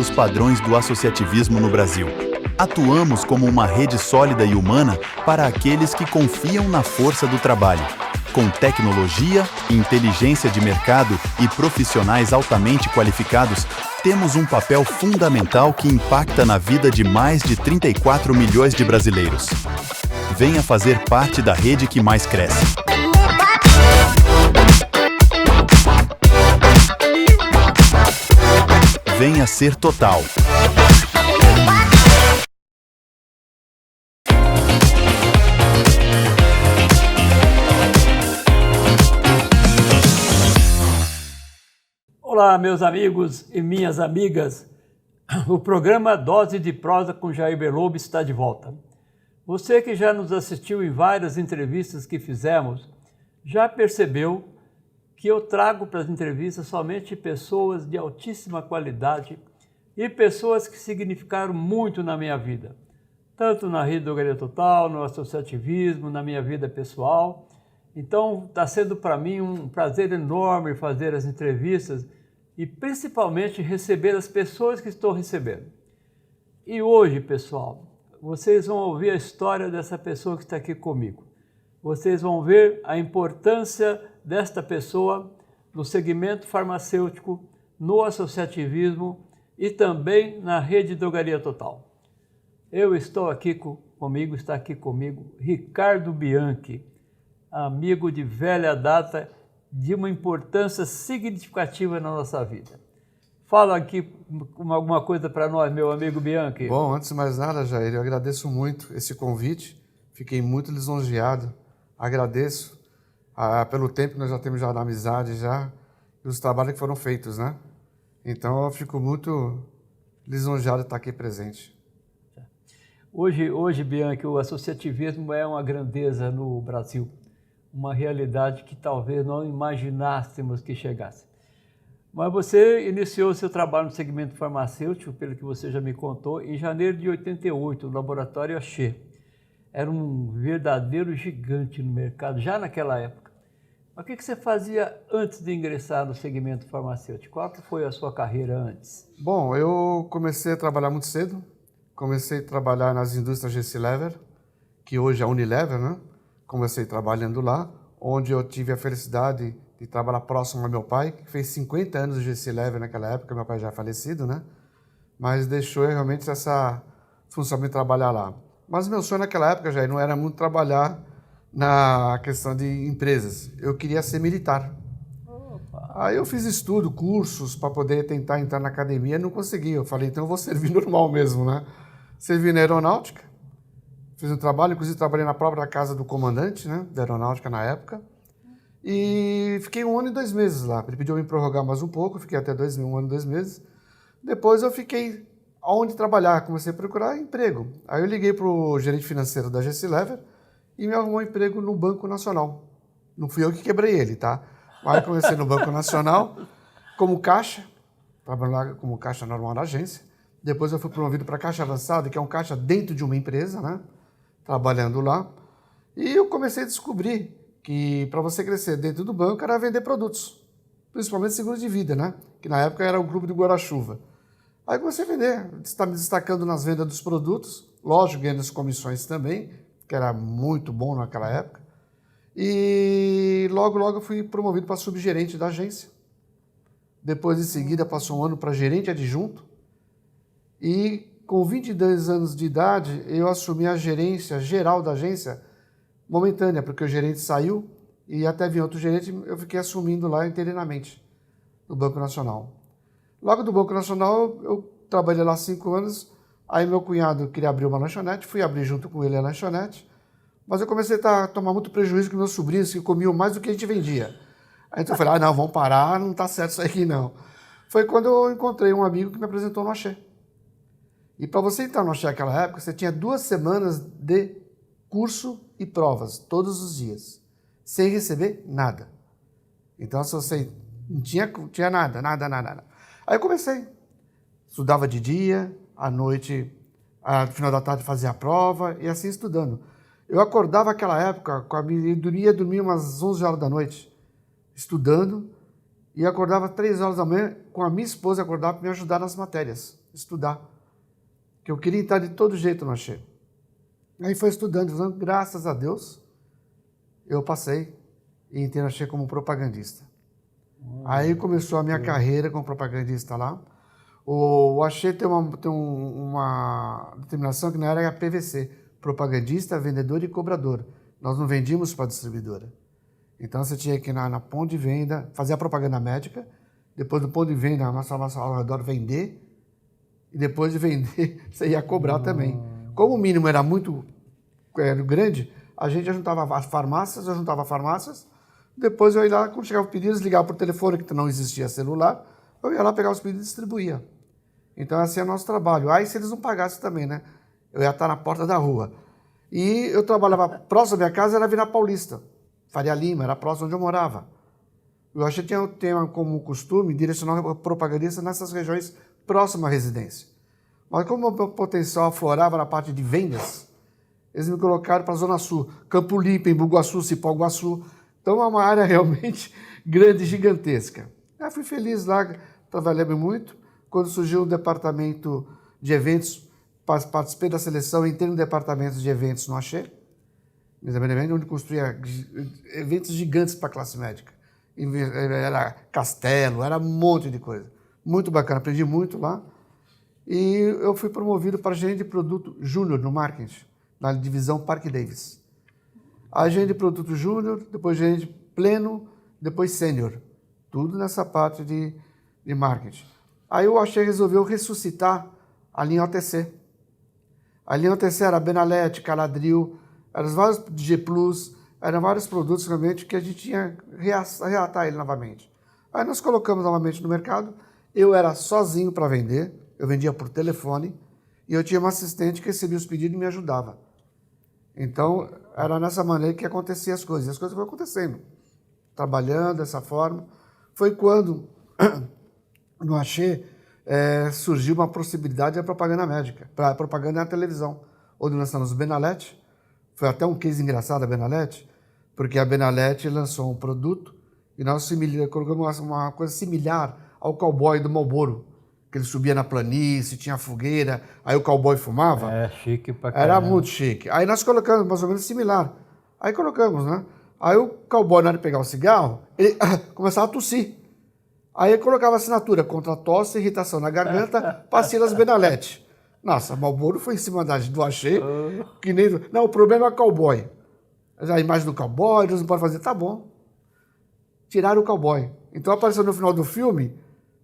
novos padrões do associativismo no Brasil. Atuamos como uma rede sólida e humana para aqueles que confiam na força do trabalho. Com tecnologia, inteligência de mercado e profissionais altamente qualificados, temos um papel fundamental que impacta na vida de mais de 34 milhões de brasileiros. Venha fazer parte da rede que mais cresce. Venha ser Total. Olá, meus amigos e minhas amigas. O programa Dose de Prosa com Jair Berlobo está de volta. Você que já nos assistiu em várias entrevistas que fizemos, já percebeu que eu trago para as entrevistas somente pessoas de altíssima qualidade e pessoas que significaram muito na minha vida, tanto na Rede Drogaria Total, no associativismo, na minha vida pessoal. Então, está sendo para mim um prazer enorme fazer as entrevistas e principalmente receber as pessoas que estou recebendo. E hoje, pessoal, vocês vão ouvir a história dessa pessoa que está aqui comigo. Vocês vão ver a importância desta pessoa no segmento farmacêutico, no associativismo e também na Rede Drogaria Total. Está aqui comigo Ricardo Bianchi, amigo de velha data, de uma importância significativa na nossa vida. Fala aqui alguma coisa para nós, meu amigo Bianchi. Bom, antes de mais nada, Jair, eu agradeço muito esse convite, fiquei muito lisonjeado, agradeço pelo tempo que nós já temos já na amizade e os trabalhos que foram feitos, né? Então eu fico muito lisonjeado de estar aqui presente. Hoje, Bianchi, o associativismo é uma grandeza no Brasil, uma realidade que talvez não imaginássemos que chegasse. Mas você iniciou seu trabalho no segmento farmacêutico, pelo que você já me contou, em janeiro de 88, no Laboratório Axê. Era um verdadeiro gigante no mercado, já naquela época. Mas o que você fazia antes de ingressar no segmento farmacêutico? Qual que foi a sua carreira antes? Bom, eu comecei a trabalhar muito cedo. Comecei a trabalhar nas indústrias Gessilever, que hoje é a Unilever, né? Comecei trabalhando lá, onde eu tive a felicidade de trabalhar próximo ao meu pai, que fez 50 anos de Gessilever naquela época, meu pai já é falecido, né? Mas deixou realmente essa função de trabalhar lá. Mas meu sonho naquela época já não era muito trabalhar na questão de empresas. Eu queria ser militar. Opa. Aí eu fiz estudo, cursos para poder tentar entrar na academia, não consegui. Eu falei, então eu vou servir normal mesmo, né? Servi na aeronáutica, fiz um trabalho, inclusive trabalhei na própria casa do comandante, né, da aeronáutica na época. E fiquei 1 ano e 2 meses lá. Ele pediu me prorrogar mais um pouco, fiquei até 1 ano e 2 meses. Depois eu fiquei onde trabalhar, comecei a procurar emprego. Aí eu liguei para o gerente financeiro da Gessilever e me arrumou um emprego no Banco Nacional. Não fui eu que quebrei ele, tá? Aí comecei no Banco Nacional como caixa, trabalhando lá como caixa normal na agência. Depois eu fui promovido para caixa avançada, que é um caixa dentro de uma empresa, né? Trabalhando lá. E eu comecei a descobrir que para você crescer dentro do banco era vender produtos, principalmente seguros de vida, né? Que na época era o grupo de Guarda-Chuva. Aí comecei a vender, me destacando nas vendas dos produtos, lógico, ganhando as comissões também, que era muito bom naquela época. E logo eu fui promovido para subgerente da agência. Depois, em seguida, passou 1 ano para gerente adjunto. E com 22 anos de idade, eu assumi a gerência geral da agência, momentânea, porque o gerente saiu e até vir outro gerente, eu fiquei assumindo lá interinamente, no Banco Nacional. Logo do Banco Nacional, eu trabalhei lá 5 anos, aí meu cunhado queria abrir uma lanchonete, fui abrir junto com ele a lanchonete, mas eu comecei a tomar muito prejuízo com meus sobrinhos, que comiam mais do que a gente vendia. Aí eu falei, não, vamos parar, não está certo isso aqui não. Foi quando eu encontrei um amigo que me apresentou no Axê. E para você entrar no Axê naquela época, você tinha 2 semanas de curso e provas, todos os dias, sem receber nada. Então, se você não tinha nada. Aí eu comecei. Estudava de dia, à noite, no final da tarde fazia a prova, e assim estudando. Eu acordava naquela época, dormia umas 11 horas da noite, estudando, e acordava 3 horas da manhã com a minha esposa acordar para me ajudar nas matérias. estudar. Que eu queria entrar de todo jeito no Axê. Aí foi estudando, graças a Deus, eu passei e entrei no Axê como propagandista. Aí começou a minha carreira como propagandista lá. O Axê tem uma determinação que na era era PVC, propagandista, vendedor e cobrador. Nós não vendíamos para a distribuidora. Então você tinha que ir na ponto de venda, fazer a propaganda médica, depois do ponto de venda, a nossa ao redor vender, e depois de vender, você ia cobrar também. Como o mínimo era muito grande, a gente juntava as farmácias, depois eu ia lá, quando chegava o pedido, ligava por telefone, que não existia celular, eu ia lá pegar os pedidos e distribuía. Então, assim é o nosso trabalho. Aí, se eles não pagassem também, né? Eu ia estar na porta da rua. E eu trabalhava próximo da minha casa, era Vila Paulista, Faria Lima, era próximo onde eu morava. Eu achei que tinha como costume direcionar o propagandista nessas regiões próximas à residência. Mas como o meu potencial aflorava na parte de vendas, eles me colocaram para a Zona Sul, Campo Limpo, Embu-Guaçu, Cipó-Guaçu. Então, é uma área realmente grande e gigantesca. Eu fui feliz lá, trabalhei muito. Quando surgiu o departamento de eventos, participei da seleção, entrei no departamento de eventos no Axê, onde construía eventos gigantes para a classe médica. Era castelo, era um monte de coisa. Muito bacana, aprendi muito lá. E eu fui promovido para gerente de produto júnior no marketing, na divisão Parque Davis. A gerente de produto júnior, depois gerente pleno, depois sênior. Tudo nessa parte de marketing. Aí o Axê resolveu ressuscitar a linha OTC. A linha OTC era Benalete, Caladril, eram vários G+, eram vários produtos realmente que a gente tinha que reatar ele novamente. Aí nós colocamos novamente no mercado, eu era sozinho para vender, eu vendia por telefone, e eu tinha uma assistente que recebia os pedidos e me ajudava. Então, era nessa maneira que acontecia as coisas. E as coisas foram acontecendo, trabalhando dessa forma. Foi quando, no Axê, surgiu uma possibilidade da propaganda médica, para propaganda na televisão, onde nós estamos Benalete. Foi até um case engraçado a Benalete, porque a Benalete lançou um produto e nós colocamos uma coisa similar ao cowboy do Marlboro, que ele subia na planície, tinha fogueira, aí o cowboy fumava. É, chique pra caramba. Era muito chique. Aí nós colocamos mais ou menos similar. Aí colocamos, né? Aí o cowboy, na hora de pegar o cigarro, ele começava a tossir. Aí ele colocava a assinatura contra tosse e irritação na garganta, Pastilhas Benalete. Nossa, Marlboro foi em cima do Axê, que nem... Não, o problema é o cowboy. A imagem do cowboy, Deus não pode fazer. Tá bom. Tiraram o cowboy. Então apareceu no final do filme,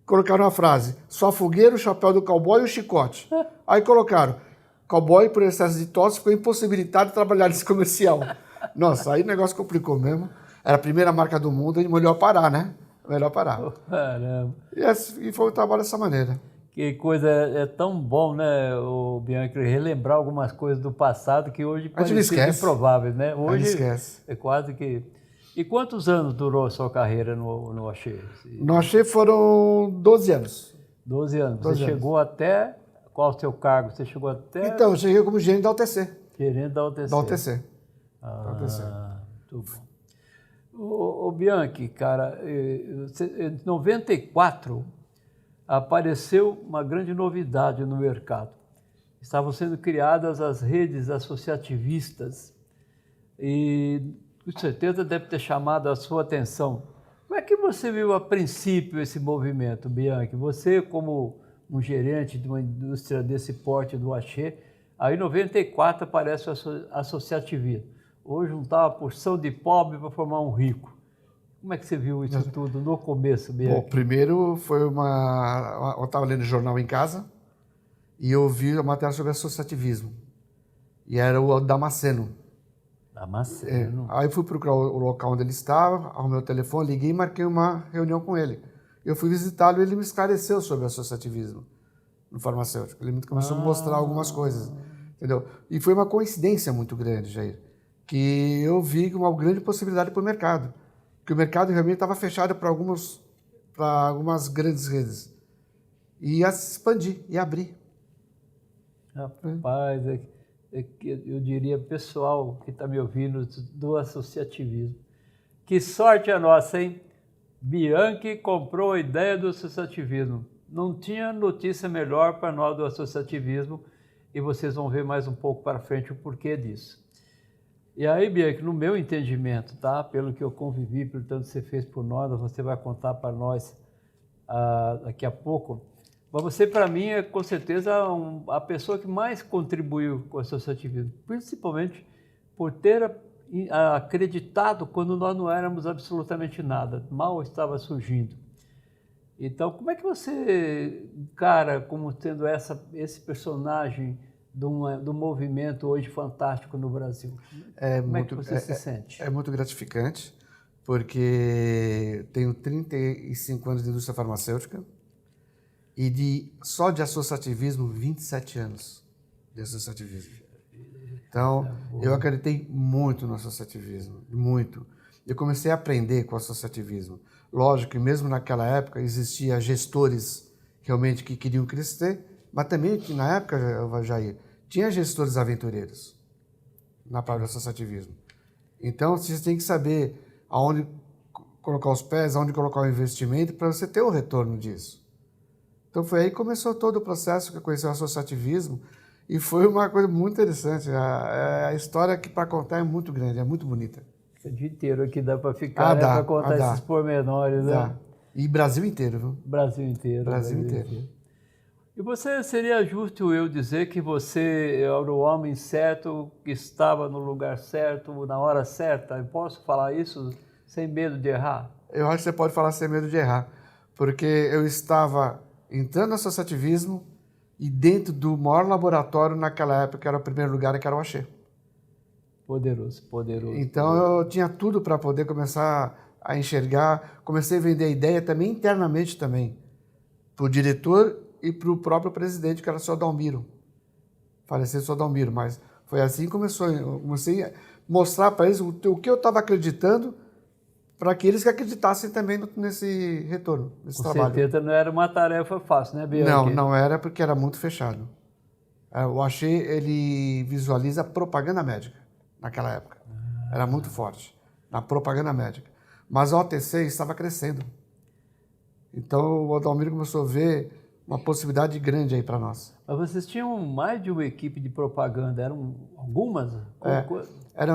colocaram uma frase, só fogueira, o chapéu do cowboy e o chicote. Aí colocaram, cowboy por excesso de tosse ficou impossibilitado de trabalhar nesse comercial. Nossa, aí o negócio complicou mesmo. Era a primeira marca do mundo, e melhor parar, né? Melhor parar. Caramba. E foi o trabalho dessa maneira. Que coisa, é tão bom, né, o Bianchi, relembrar algumas coisas do passado que hoje parecem improváveis, né? Hoje esquece. É quase que... E quantos anos durou a sua carreira no Axê? No Axê foram 12 anos. 12 anos. 12 Você anos. chegou até... Qual o seu cargo? Você chegou até... Então, eu cheguei como gerente da UTC. Gerente da UTC. Da UTC. Muito bom. O Bianchi, cara, em 94 apareceu uma grande novidade no mercado. Estavam sendo criadas as redes associativistas e, com certeza, deve ter chamado a sua atenção. Como é que você viu a princípio esse movimento, Bianchi? Você, como um gerente de uma indústria desse porte do Axê, aí em 94 aparece o associativismo. Hoje juntava uma porção de pobre para formar um rico. Como é que você viu isso tudo no começo, Bianchi? Bom, primeiro foi eu estava lendo jornal em casa e eu vi a matéria sobre associativismo. E era o Damasceno. Damasceno. Aí eu fui procurar o local onde ele estava, arrumei o telefone, liguei e marquei uma reunião com ele. Eu fui visitá-lo e ele me esclareceu sobre associativismo no farmacêutico. Ele começou a me mostrar algumas coisas, entendeu? E foi uma coincidência muito grande, Jair, que eu vi uma grande possibilidade para o mercado. Que o mercado realmente estava fechado para algumas grandes redes. E ia se expandir, ia abrir. Rapaz, eu diria pessoal que está me ouvindo do associativismo. Que sorte a nossa, hein? Bianchi comprou a ideia do associativismo. não tinha notícia melhor para nós do associativismo e vocês vão ver mais um pouco para frente o porquê disso. E aí, Bianchi, no meu entendimento, tá? Pelo que eu convivi, pelo tanto que você fez por nós, você vai contar para nós daqui a pouco. Mas você, para mim, é com certeza a pessoa que mais contribuiu com o associativismo, principalmente por ter acreditado quando nós não éramos absolutamente nada, mal estava surgindo. Então, como é que você encara como tendo esse personagem do movimento hoje fantástico no Brasil? Como é que você se sente? É muito gratificante, porque tenho 35 anos de indústria farmacêutica e só de associativismo, 27 anos de associativismo. Então, eu acreditei muito no associativismo, muito. Eu comecei a aprender com o associativismo. Lógico que mesmo naquela época existiam gestores realmente que queriam crescer, mas também na época, Jair, tinha gestores aventureiros na parte do associativismo. Então, você tem que saber aonde colocar os pés, aonde colocar o investimento para você ter o retorno disso. Então, foi aí que começou todo o processo que eu conheci o associativismo e foi uma coisa muito interessante. A história que para contar é muito grande, é muito bonita. O dia inteiro aqui dá para ficar, para contar esses pormenores, né? E Brasil inteiro, viu? Brasil inteiro. Brasil inteiro. E você, seria justo eu dizer que você era o homem certo, que estava no lugar certo, na hora certa? Eu posso falar isso sem medo de errar? Eu acho que você pode falar sem medo de errar, porque eu estava entrando no associativismo e dentro do maior laboratório naquela época, que era o primeiro lugar, que era o Axê. Poderoso, poderoso. Então eu tinha tudo para poder começar a enxergar, comecei a vender a ideia também internamente também, para o diretor e para o próprio presidente, que era o Sr. Dalmiro. Faleceu o Sr. Dalmiro, mas foi assim que começou. Eu comecei a mostrar para eles o que eu estava acreditando, para que eles acreditassem também nesse retorno, nesse trabalho. Com certeza não era uma tarefa fácil, né, Bianchi? Não era, porque era muito fechado. O Axê, ele visualiza propaganda médica naquela época. Era muito forte, na propaganda médica. Mas a OTC estava crescendo. Então o Dalmiro começou a ver uma possibilidade grande aí para nós. Mas vocês tinham mais de uma equipe de propaganda, eram algumas?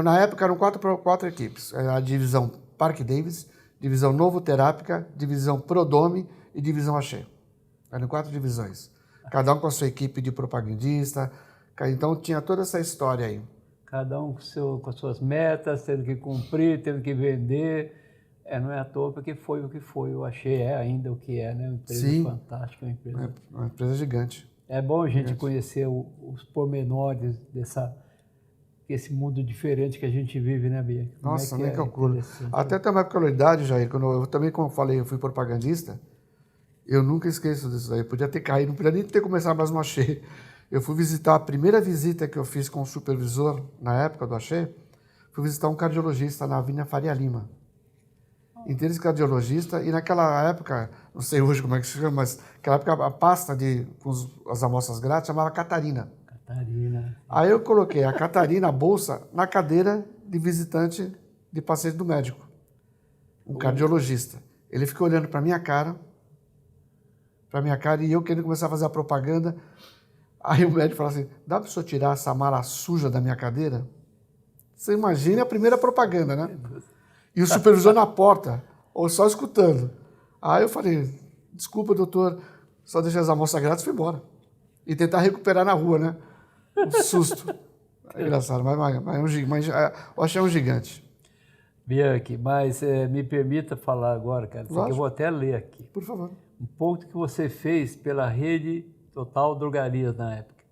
Na época eram quatro equipes. A divisão Parque Davis, divisão Novo Terápica, divisão Prodome e divisão Axê. Eram 4 divisões. Cada um com a sua equipe de propagandista. Então tinha toda essa história aí. Cada um com as suas metas, tendo que cumprir, tendo que vender. Não é à toa, porque foi o que foi. Eu achei ainda o que é, né? Uma empresa fantástica, uma empresa. Uma empresa gigante. É bom a gente conhecer os pormenores desse mundo diferente que a gente vive, né, Bia? Nossa, nem calculo. Até também pela idade, Jair, quando eu também, como eu falei, eu fui propagandista, eu nunca esqueço disso aí. Podia ter caído, não podia nem ter começado mais no Axê. Eu fui visitar, a primeira visita que eu fiz com o supervisor, na época do Axê, fui visitar um cardiologista na Avenida Faria Lima. Entrei nesse cardiologista e naquela época, não sei hoje como é que se chama, mas naquela época a pasta com as amostras grátis chamava Catarina. Catarina. Aí eu coloquei a Catarina, a bolsa, na cadeira de visitante de paciente do médico, um cardiologista. Ele ficou olhando para minha cara e eu querendo começar a fazer a propaganda. Aí o médico falou assim, dá para o senhor tirar essa mala suja da minha cadeira? Você imagina a primeira propaganda, né? E o supervisor na porta, ou só escutando. Aí eu falei, desculpa, doutor, só deixei as amostras grátis e fui embora. E tentar recuperar na rua, né? Um susto. É engraçado, mas eu achei um gigante. Bianchi, mas me permita falar agora, cara, que eu vou até ler aqui. Por favor. Um ponto que você fez pela rede Total Drogarias na época.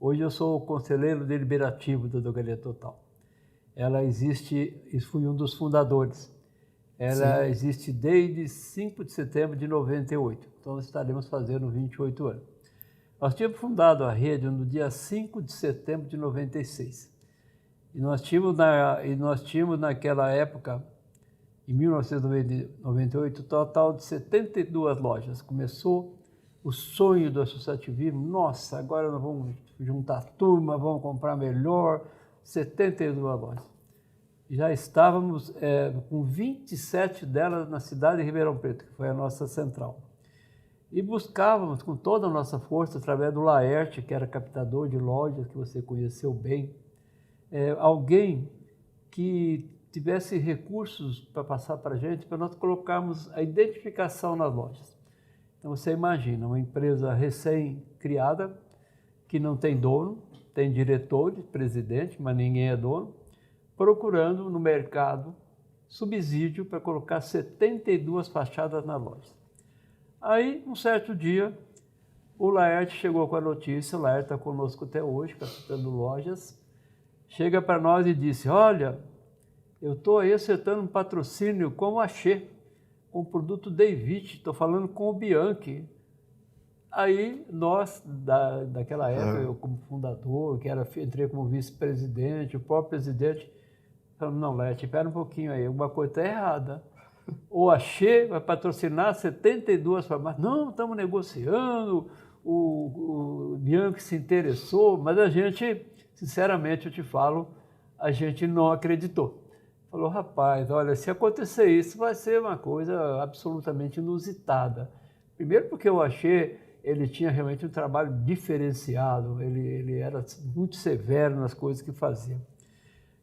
Hoje eu sou o conselheiro deliberativo da Drogaria Total. Ela existe, fui um dos fundadores. Ela existe desde 5 de setembro de 98. Então estaremos fazendo 28 anos. Nós tínhamos fundado a rede no dia 5 de setembro de 96. E nós tínhamos naquela época, em 1998, um total de 72 lojas. Começou o sonho do associativismo. Nossa, agora nós vamos juntar turma, vamos comprar melhor. 72 lojas. Já estávamos com 27 delas na cidade de Ribeirão Preto, que foi a nossa central. E buscávamos com toda a nossa força, através do Laerte, que era captador de lojas, que você conheceu bem, alguém que tivesse recursos para passar para a gente, para nós colocarmos a identificação nas lojas. Então você imagina, uma empresa recém-criada, que não tem dono, tem diretores, presidente, mas ninguém é dono, procurando no mercado subsídio para colocar 72 fachadas na loja. Aí, um certo dia, o Laerte chegou com a notícia, o Laerte está conosco até hoje, captando lojas, chega para nós e disse, olha, eu estou aí acertando um patrocínio com o Axê, com o produto David, estou falando com o Bianchi. Aí nós, daquela época, eu como fundador, entrei como vice-presidente, o próprio presidente, falamos, não, Laerte, espera um pouquinho aí, alguma coisa está errada. O Axê vai patrocinar 72 farmácias. Não, estamos negociando, o Bianchi se interessou, mas a gente, sinceramente, eu te falo, a gente não acreditou. Falou, rapaz, olha, se acontecer isso, vai ser uma coisa absolutamente inusitada. Primeiro porque o Axê, ele tinha realmente um trabalho diferenciado, ele era muito severo nas coisas que fazia.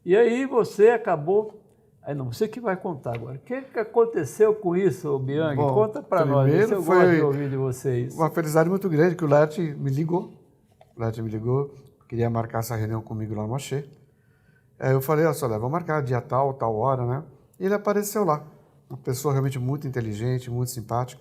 E aí você acabou... Aí não, você que vai contar agora. O que aconteceu com isso, Bianchi? Bom, conta para nós, eu gosto de ouvir de vocês. Uma felicidade muito grande que o Laerte me ligou. O Laerte me ligou, queria marcar essa reunião comigo lá no Axê. Aí eu falei, olha só, vamos marcar dia tal, tal hora, né? E ele apareceu lá. Uma pessoa realmente muito inteligente, muito simpática.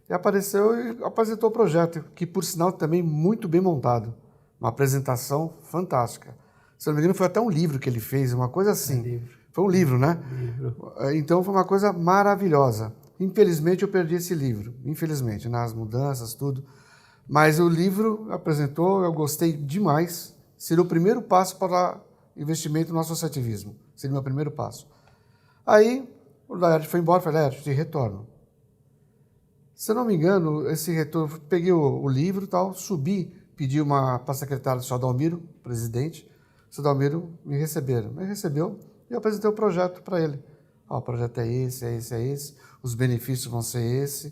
E apareceu e apresentou o projeto, que por sinal também muito bem montado. Uma apresentação fantástica. Se não me engano, foi até um livro que ele fez, uma coisa assim. Foi um livro, né? Livro. Então foi uma coisa maravilhosa. Infelizmente eu perdi esse livro, infelizmente, nas mudanças, tudo. Mas o livro apresentou, eu gostei demais. Seria o primeiro passo para investimento no associativismo. Seria o meu primeiro passo. Aí o Laerte foi embora, falei, Laerte, te retorno. Se eu não me engano, esse retorno, peguei o livro e tal, subi, pedi para a secretária do Sr. Dalmiro, presidente. O Sr. Dalmiro me recebeu. E eu apresentei o projeto para ele. Ó, o projeto é esse, é esse, é esse. Os benefícios vão ser esse.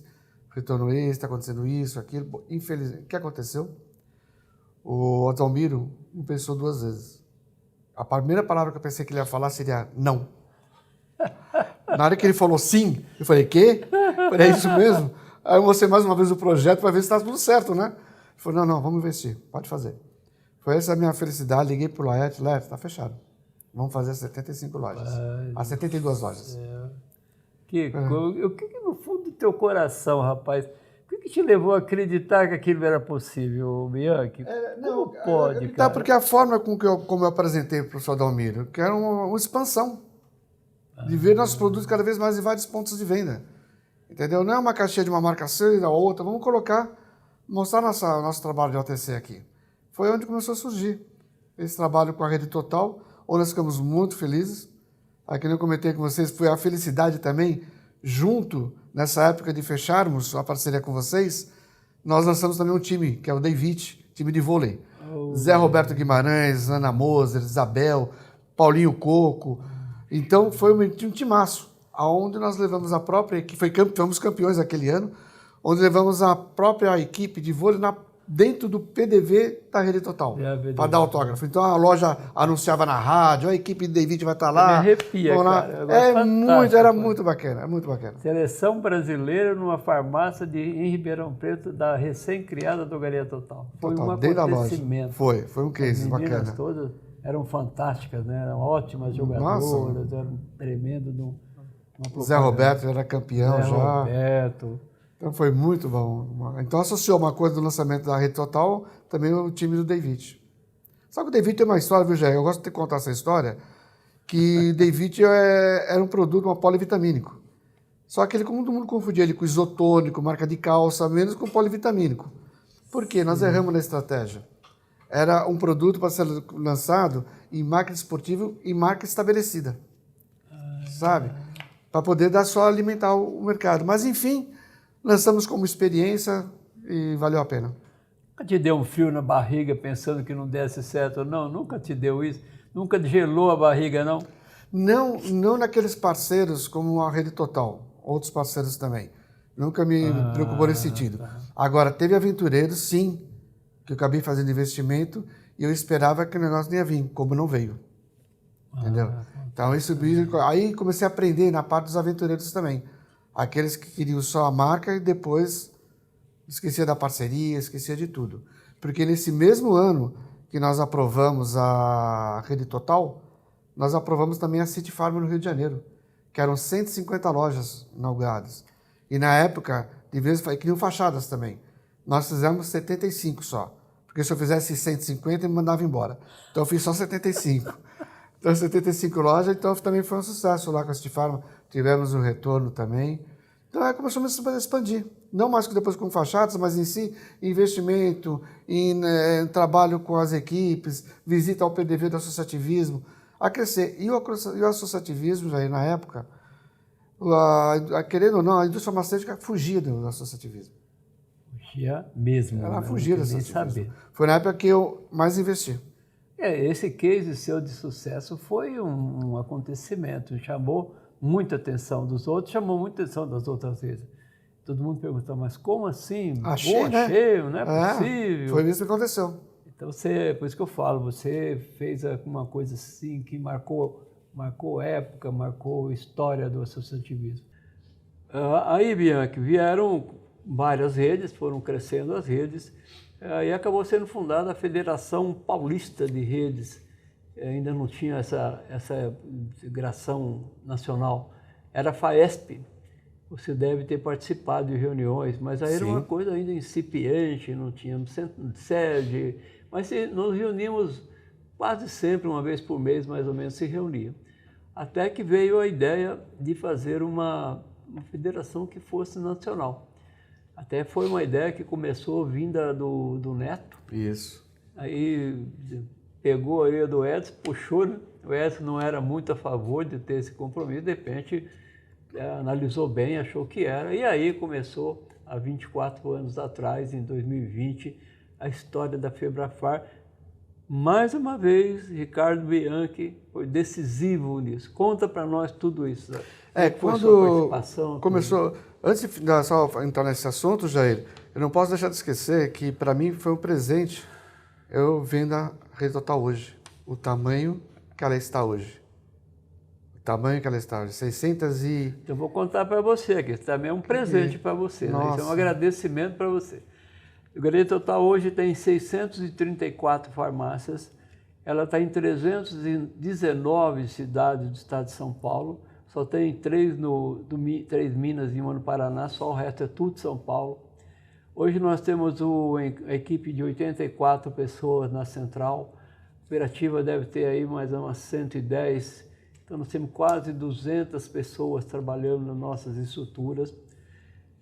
O retorno é esse, está acontecendo isso, aquilo. Bom, infelizmente, o que aconteceu? O Adalmiro não pensou duas vezes. A primeira palavra que eu pensei que ele ia falar seria não. Na hora que ele falou sim, eu falei, quê? Eu falei, é isso mesmo? Aí eu mostrei mais uma vez o projeto para ver se está tudo certo, né? Ele falou, não, vamos investir, pode fazer. Foi essa a minha felicidade, liguei para o Laerte, está fechado. Vamos fazer 75 lojas. As 72 lojas. O que no fundo do teu coração, rapaz, o que te levou a acreditar que aquilo era possível, Bianchi? Como pode, cara? Porque a forma como eu apresentei para o professor Dalmiro, que era uma expansão. De ver nossos produtos cada vez mais em vários pontos de venda. Entendeu? Não é uma caixinha de uma marca C e da outra. Vamos mostrar nosso trabalho de OTC aqui. Foi onde começou a surgir esse trabalho com a Rede Total, onde nós ficamos muito felizes. Aqui eu comentei com vocês, foi a felicidade também, junto, nessa época de fecharmos a parceria com vocês, nós lançamos também um time, que é o David, time de vôlei. Zé Roberto Guimarães, Ana Moser, Isabel, Paulinho Coco. Então foi um timaço, onde nós levamos a própria equipe, fomos campeões aquele ano, onde levamos a própria equipe de vôlei dentro do PDV da Rede Total, para dar autógrafo. Então a loja anunciava na rádio, a equipe de David vai estar lá. Me arrepia, cara. Era muito bacana, muito bacana. Seleção brasileira numa farmácia em Ribeirão Preto, da recém-criada Drogaria Total. Foi um acontecimento. Foi um case bacana. As meninas todas eram fantásticas, né? Eram ótimas jogadoras, eram tremendo. Zé Roberto era campeão Zé já. Roberto. Então foi muito bom. Então associou uma coisa do lançamento da Rede Total, também o time do David. Só que o David tem uma história, viu, Jair? Eu gosto de contar essa história, que David era um produto, um polivitamínico. Só que todo mundo confundia ele com isotônico, marca de calça, menos com polivitamínico. Por quê? Nós erramos na estratégia. Era um produto para ser lançado em marca esportiva e marca estabelecida. Sabe? Para poder só alimentar o mercado. Mas, enfim, lançamos como experiência e valeu a pena. Nunca te deu um frio na barriga pensando que não desse certo? Não, nunca te deu isso? Nunca gelou a barriga, não? Não naqueles parceiros como a Rede Total, outros parceiros também. Nunca me preocupou nesse sentido. Tá. Agora, teve aventureiros, sim, que eu acabei fazendo investimento e eu esperava que o negócio não ia vir, como não veio. Entendeu? Então, isso, aí comecei a aprender na parte dos aventureiros também. Aqueles que queriam só a marca e depois esquecia da parceria, esquecia de tudo. Porque nesse mesmo ano que nós aprovamos a Rede Total, nós aprovamos também a City Farm no Rio de Janeiro, que eram 150 lojas inauguradas. E na época, de vez queriam fachadas também. Nós fizemos 75 só. Porque se eu fizesse 150, me mandava embora. Então eu fiz só 75. Então 75 lojas, então também foi um sucesso lá com a City Farm. Tivemos um retorno também. Então aí começamos a expandir. Não mais que depois com fachadas, mas em si, investimento, em trabalho com as equipes, visita ao PDV do associativismo, a crescer. E o associativismo, já na época, querendo ou não, a indústria farmacêutica fugia do associativismo. Fugia mesmo. Ela fugia do associativismo. Saber. Foi na época que eu mais investi. Esse case seu de sucesso foi um acontecimento, chamou muita atenção dos outros, chamou muita atenção das outras vezes. Todo mundo perguntou, mas como assim? Achei, não é possível. Foi isso que aconteceu. Então, por isso que eu falo, você fez uma coisa assim que marcou época, marcou história do associativismo. Aí, Bianchi, vieram várias redes, foram crescendo as redes, e acabou sendo fundada a Federação Paulista de Redes. Ainda não tinha essa integração nacional. Era a FAESP. Você deve ter participado de reuniões, mas aí era uma coisa ainda incipiente, não tínhamos sede, mas nos reuníamos quase sempre, uma vez por mês, mais ou menos, se reunia. Até que veio a ideia de fazer uma federação que fosse nacional. Até foi uma ideia que começou vinda do Neto. Isso. Aí pegou a ideia do Edson, puxou, né? O Edson não era muito a favor de ter esse compromisso, de repente analisou bem, achou que era, e aí começou, há 24 anos atrás, em 2020, a história da Febrafar. Mais uma vez, Ricardo Bianchi foi decisivo nisso. Conta para nós tudo isso. Quando começou, antes de só entrar nesse assunto, Jair, eu não posso deixar de esquecer que para mim foi um presente eu vendo a Rede Total hoje, o tamanho que ela está hoje. O tamanho que ela está hoje, 600 e... Eu vou contar para você, que isso também é um presente para você, né? Isso é um agradecimento para você. A Rede Total hoje tem 634 farmácias, ela está em 319 cidades do estado de São Paulo, só tem 3 Minas e uma no Paraná, só o resto é tudo São Paulo. Hoje nós temos a equipe de 84 pessoas na central, a operativa deve ter aí mais umas 110, então nós temos quase 200 pessoas trabalhando nas nossas estruturas.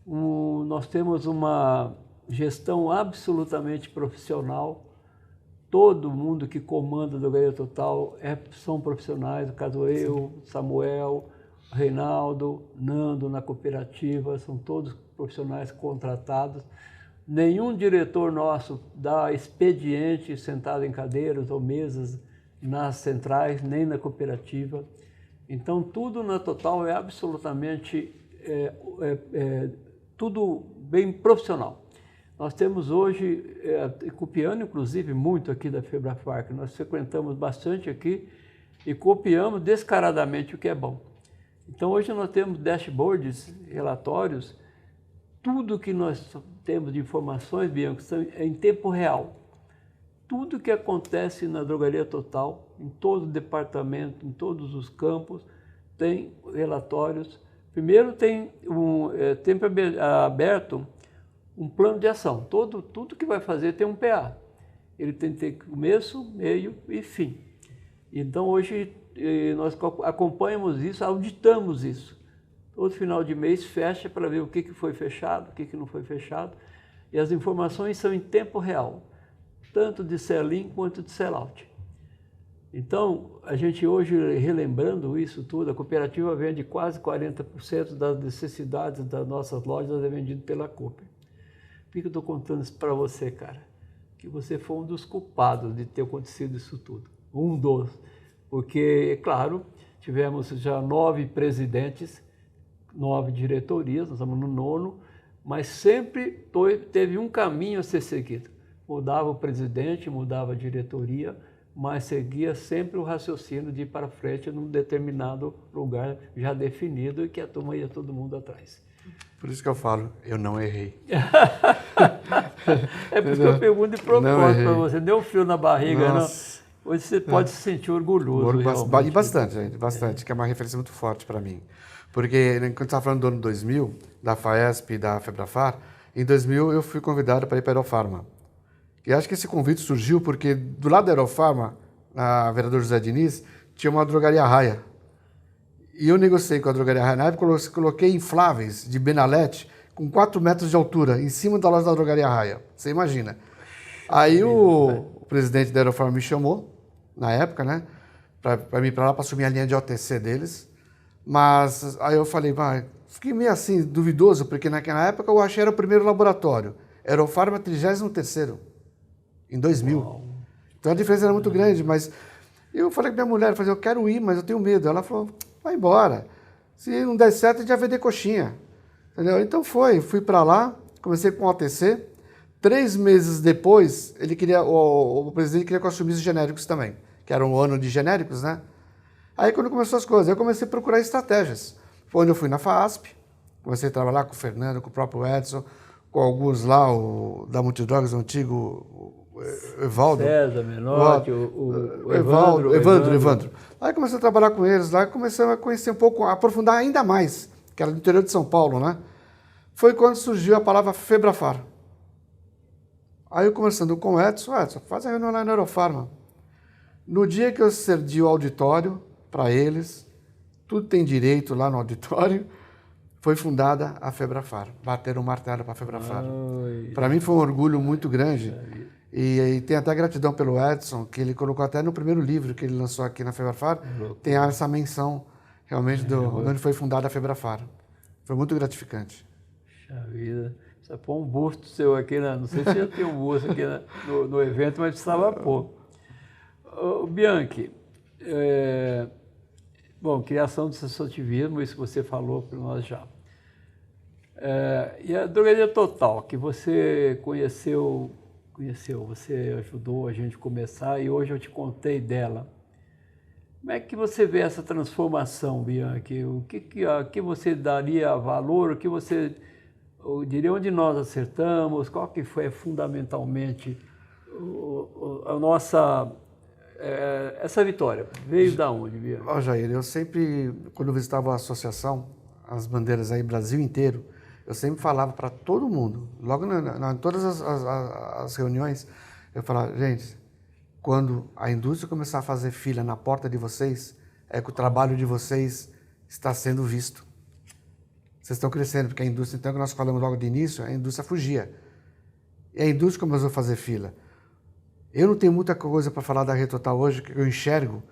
Nós temos uma gestão absolutamente profissional, todo mundo que comanda do Rede Total são profissionais, no caso eu, Samuel, Reinaldo, Nando na cooperativa, são todos profissionais contratados. Nenhum diretor nosso dá expediente sentado em cadeiras ou mesas nas centrais, nem na cooperativa. Então, tudo na Total é absolutamente, tudo bem profissional. Nós temos hoje, copiando inclusive muito aqui da Febrafar, que nós frequentamos bastante aqui e copiamos descaradamente o que é bom. Então, hoje nós temos dashboards, relatórios, tudo que nós temos de informações, Bianchi, é em tempo real. Tudo que acontece na Drogaria Total, em todo o departamento, em todos os campos, tem relatórios. Primeiro tem tempo aberto um plano de ação. Tudo que vai fazer tem um PA. Ele tem que ter começo, meio e fim. Então, hoje, nós acompanhamos isso, auditamos isso. Todo final de mês fecha para ver o que foi fechado, o que não foi fechado. E as informações são em tempo real, tanto de sell-in quanto de sell-out. Então, a gente hoje, relembrando isso tudo, a cooperativa vende quase 40% das necessidades das nossas lojas é vendido pela Coop. Por que eu estou contando isso para você, cara? Que você foi um dos culpados de ter acontecido isso tudo. Um dos. Porque, é claro, tivemos já 9 presidentes, 9 diretorias, nós estamos no 9º, mas sempre teve um caminho a ser seguido. Mudava o presidente, mudava a diretoria, mas seguia sempre o raciocínio de ir para frente num determinado lugar já definido e que a turma ia todo mundo atrás. Por isso que eu falo, eu não errei. É por isso que eu pergunto de propósito para você, deu um frio na barriga, não? Hoje você pode se sentir orgulhoso. E bastante, gente, bastante, que é uma referência muito forte para mim. Porque, quando estava falando do ano 2000, da FAESP e da Febrafar, em 2000 eu fui convidado para ir para a Aerofarma. E acho que esse convite surgiu porque do lado da Aerofarma, na Vereador José Diniz, tinha uma drogaria Raia. E eu negociei com a drogaria Raia. Na época, eu coloquei infláveis de Benalete com 4 metros de altura em cima da loja da drogaria Raia. Você imagina. Aí o presidente da Aerofarma me chamou, na época, né, para mim ir para lá, para assumir a linha de OTC deles. Mas aí eu falei, fiquei meio assim, duvidoso, porque naquela época eu achei que era o primeiro laboratório. Aerofarma 33º. Em 2000. Uau. Então a diferença era muito grande, mas eu falei com minha mulher, eu quero ir, mas eu tenho medo. Ela falou, vai embora. Se não der certo, a gente vai vender coxinha. Entendeu? Então fui para lá, comecei com o OTC. 3 meses depois, o presidente queria que eu assumisse os genéricos também, que era um ano de genéricos, né? Aí quando começou as coisas, eu comecei a procurar estratégias. Foi onde eu fui na FAASP, comecei a trabalhar com o Fernando, com o próprio Edson, com alguns lá, da Multidrogas, o antigo Evaldo. César, Menotti, o Evandro. Aí comecei a trabalhar com eles lá, comecei a conhecer um pouco, a aprofundar ainda mais, que era do interior de São Paulo, né? Foi quando surgiu a palavra Febrafar. Aí eu conversando com o Edson, faz a reunião lá na Aerofarma. No dia que eu cedi o auditório para eles, tudo tem direito lá no auditório, foi fundada a Febrafar. Bateram o martelo para a Febrafar. Para mim foi um orgulho muito grande. E tem até gratidão pelo Edson, que ele colocou até no primeiro livro que ele lançou aqui na Febrafar, tem essa menção realmente onde foi fundada a Febrafar. Foi muito gratificante. Puxa vida. Precisa pôr um busto seu aqui, não sei se já tem um busto aqui no evento, mas precisava pôr. Bianchi, criação do associativismo, isso que você falou para nós já. E a Drogaria Total, que você conheceu, você ajudou a gente a começar e hoje eu te contei dela. Como é que você vê essa transformação, Bianchi? O que você daria valor, o que você diria onde nós acertamos, qual que foi fundamentalmente a nossa... essa vitória veio da onde, Bianchi? Jair, eu sempre, quando visitava a associação, as bandeiras aí, Brasil inteiro, eu sempre falava para todo mundo, logo em todas as reuniões, eu falava, gente, quando a indústria começar a fazer fila na porta de vocês, é que o trabalho de vocês está sendo visto. Vocês estão crescendo, porque a indústria, então, que nós falamos logo de início, a indústria fugia. E a indústria começou a fazer fila. Eu não tenho muita coisa para falar da Rede Total hoje, que eu enxergo,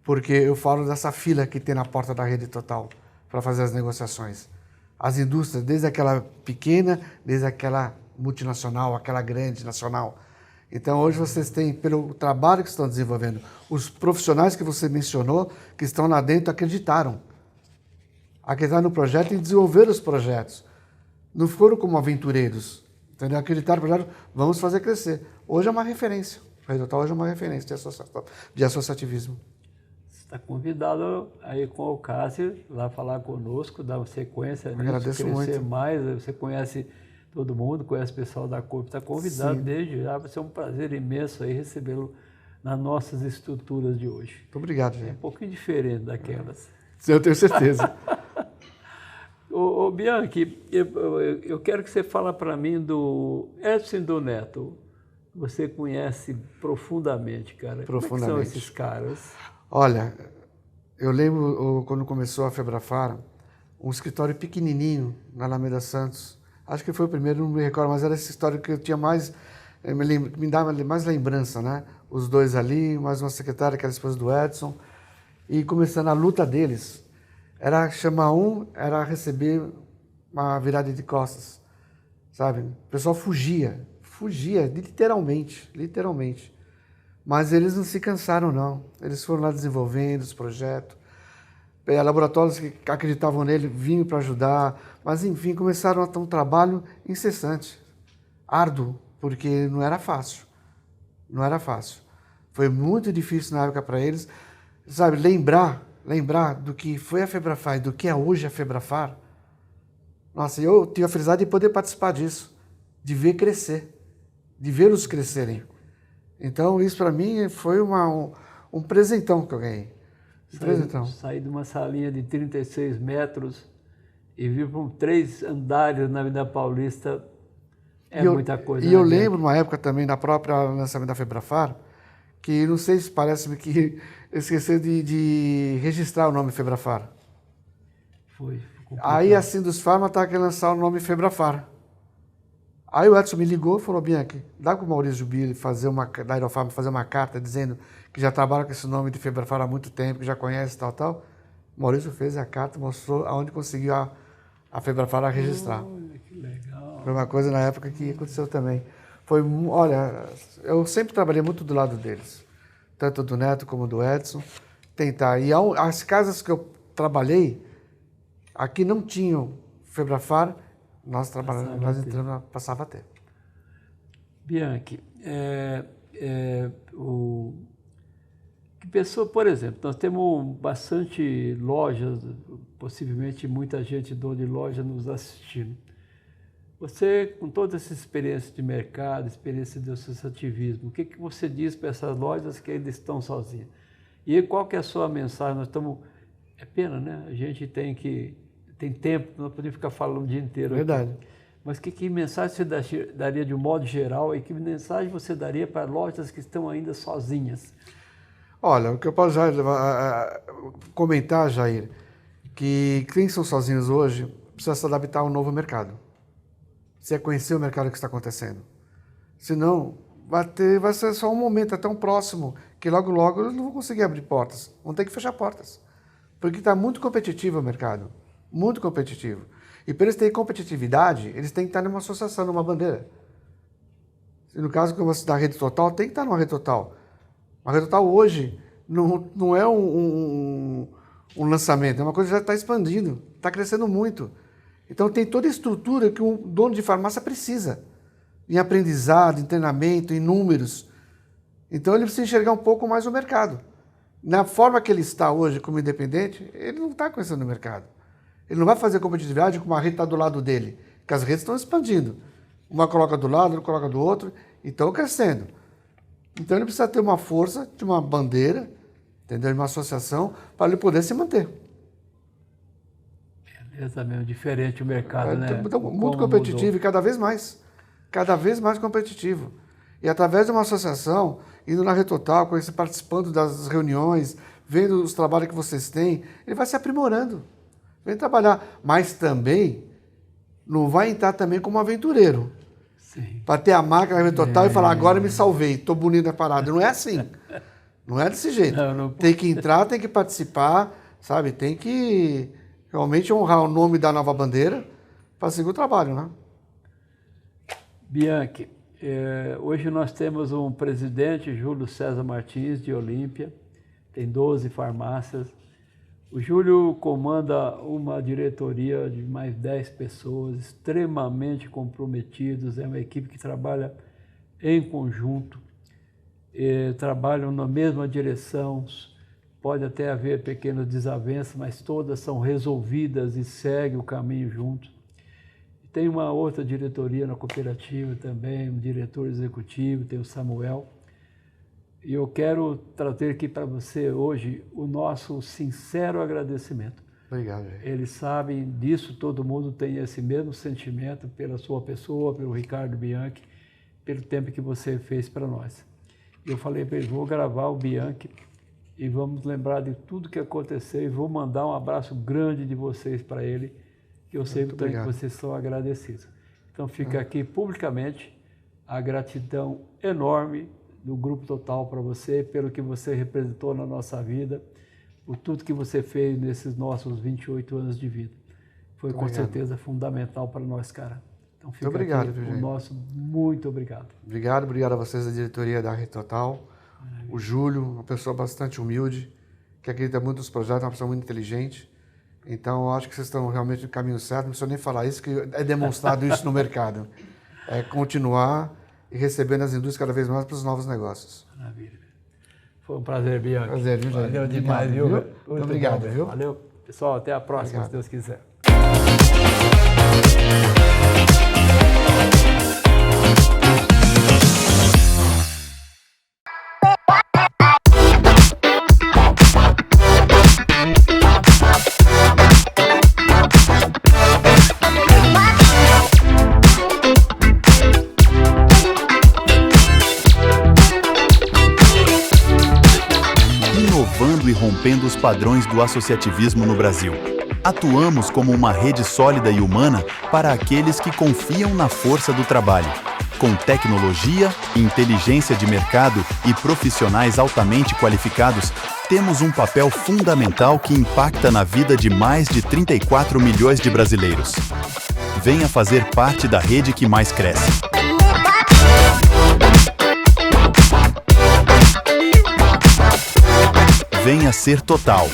porque eu falo dessa fila que tem na porta da Rede Total para fazer as negociações. As indústrias, desde aquela pequena, desde aquela multinacional, aquela grande nacional. Então, hoje vocês têm, pelo trabalho que estão desenvolvendo, os profissionais que você mencionou, que estão lá dentro, acreditaram no projeto e desenvolveram os projetos. Não foram como aventureiros, entendeu? Acreditaram no projeto, vamos fazer crescer. Hoje é uma referência. A Rede Total hoje é uma referência de associativismo. Está convidado aí com o Cássio lá falar conosco, dar uma sequência nisso, agradeço crescer muito. Mais. Você conhece todo mundo, conhece o pessoal da Corp, está convidado. Sim. Desde já. Vai ser um prazer imenso aí recebê-lo nas nossas estruturas de hoje. Muito obrigado, gente. É um pouquinho diferente daquelas. Eu tenho certeza. Ô Bianchi, eu quero que você fale para mim do Edson do Neto. Você conhece profundamente, cara. Profundamente. Como é que são esses caras? Olha, eu lembro quando começou a Febrafar, um escritório pequenininho na Alameda Santos. Acho que foi o primeiro, não me recordo, mas era esse escritório que eu tinha mais, me dava mais lembrança, né? Os dois ali, mais uma secretária que era a esposa do Edson. E começando a luta deles, era chamar era receber uma virada de costas, sabe? O pessoal fugia, literalmente. Mas eles não se cansaram, não. Eles foram lá desenvolvendo os projetos. laboratórios que acreditavam nele vinham para ajudar, mas enfim, começaram a ter um trabalho incessante, árduo, porque não era fácil. Não era fácil. Foi muito difícil na época para eles, sabe, lembrar do que foi a Febrafar e do que é hoje a Febrafar. Nossa, eu tive a felicidade de poder participar disso, de ver crescer, de vê-los crescerem. Então, isso para mim foi um presentão que eu ganhei. Sair de uma salinha de 36 metros e vir para 3 andares na Avenida Paulista muita coisa. E eu lembro, uma época também, na própria lançamento da Febrafar, que não sei se parece-me que eu esqueci de registrar o nome Febrafar. Foi complicado. Aí a Sindusfarma estava querendo lançar o nome Febrafar. Aí o Edson me ligou e falou, Bianchi, dá para o Maurício Jubilli da Aerofarma fazer uma carta dizendo que já trabalha com esse nome de Febrafar há muito tempo, que já conhece tal. O Maurício fez a carta, mostrou aonde conseguiu a Febrafar a registrar. Olha, que legal. Foi uma coisa na época que aconteceu também. Olha, eu sempre trabalhei muito do lado deles, tanto do Neto como do Edson, tentar. E as casas que eu trabalhei, aqui não tinham Febrafar, nós entramos, passava a ter. Bianchi, que pessoa, por exemplo, nós temos bastante lojas, possivelmente muita gente dono de loja nos assistindo. Você, com toda essa experiência de mercado, experiência de associativismo, o que você diz para essas lojas que ainda estão sozinhas? E qual que é a sua mensagem? Nós estamos... É pena, né? A gente tem tempo, não podemos ficar falando o dia inteiro. Verdade. Aqui. Mas que mensagem você daria de um modo geral e que mensagem você daria para lojas que estão ainda sozinhas? Olha, o que eu posso já comentar, Jair, que quem são sozinhos hoje precisa se adaptar a um novo mercado. Precisa conhecer o mercado que está acontecendo. Senão, vai ser só um momento, até um próximo, que logo eles não vão conseguir abrir portas. Vão ter que fechar portas. Porque está muito competitivo o mercado. Muito competitivo. E para eles terem competitividade, eles têm que estar numa associação, numa bandeira. E no caso da Rede Total, tem que estar numa Rede Total. A Rede Total hoje não é um lançamento, é uma coisa que já está expandindo, está crescendo muito. Então tem toda a estrutura que um dono de farmácia precisa. Em aprendizado, em treinamento, em números. Então ele precisa enxergar um pouco mais o mercado. Na forma que ele está hoje como independente, ele não está conhecendo o mercado. Ele não vai fazer competitividade com uma rede que está do lado dele, porque as redes estão expandindo. Uma coloca do lado, outra coloca do outro, e estão crescendo. Então ele precisa ter uma força de uma bandeira, entendeu? De uma associação, para ele poder se manter. Beleza mesmo, diferente o mercado, né? Então, muito competitivo mudou. E cada vez mais competitivo. E através de uma associação, indo na Rede Total, participando das reuniões, vendo os trabalhos que vocês têm, ele vai se aprimorando. Vem trabalhar, mas também não vai entrar também como aventureiro. Para ter a marca na Rede Total e falar, agora eu me salvei, estou bonito na parada. Não é assim. Não é desse jeito. Não. Tem que entrar, tem que participar, sabe? Tem que realmente honrar o nome da nova bandeira para seguir o trabalho, né? Bianchi, hoje nós temos um presidente, Júlio César Martins, de Olímpia, tem 12 farmácias. O Júlio comanda uma diretoria de mais 10 pessoas, extremamente comprometidos, é uma equipe que trabalha em conjunto, trabalham na mesma direção, pode até haver pequenas desavenças, mas todas são resolvidas e seguem o caminho juntos. Tem uma outra diretoria na cooperativa também, um diretor executivo, tem o Samuel. E eu quero trazer aqui para você hoje o nosso sincero agradecimento. Obrigado. Eles sabem disso, todo mundo tem esse mesmo sentimento pela sua pessoa, pelo Ricardo Bianchi, pelo tempo que você fez para nós. Eu falei para eles, vou gravar o Bianchi e vamos lembrar de tudo que aconteceu e vou mandar um abraço grande de vocês para ele, que eu sei que vocês são agradecidos. Então fica aqui publicamente a gratidão enorme do Grupo Total para você, pelo que você representou na nossa vida, por tudo que você fez nesses nossos 28 anos de vida. Foi com certeza fundamental para nós, cara. Então fica aqui o nosso muito obrigado. Obrigado a vocês da diretoria da Rede Total. O Júlio, uma pessoa bastante humilde, que acredita muito nos projetos, é uma pessoa muito inteligente. Então, eu acho que vocês estão realmente no caminho certo. Não preciso nem falar isso, que é demonstrado isso no mercado. É continuar e receber nas indústrias cada vez mais para os novos negócios. Maravilha. Foi um prazer, Bianchi. Prazer, viu, Jair? Valeu demais, viu? Muito obrigado, bom. viu? Valeu. Pessoal, até a próxima, Obrigado. se Deus quiser. Inovando e rompendo os padrões do associativismo no Brasil. Atuamos como uma rede sólida e humana para aqueles que confiam na força do trabalho. Com tecnologia, inteligência de mercado e profissionais altamente qualificados, temos um papel fundamental que impacta na vida de mais de 34 milhões de brasileiros. Venha fazer parte da rede que mais cresce. Venha ser Total.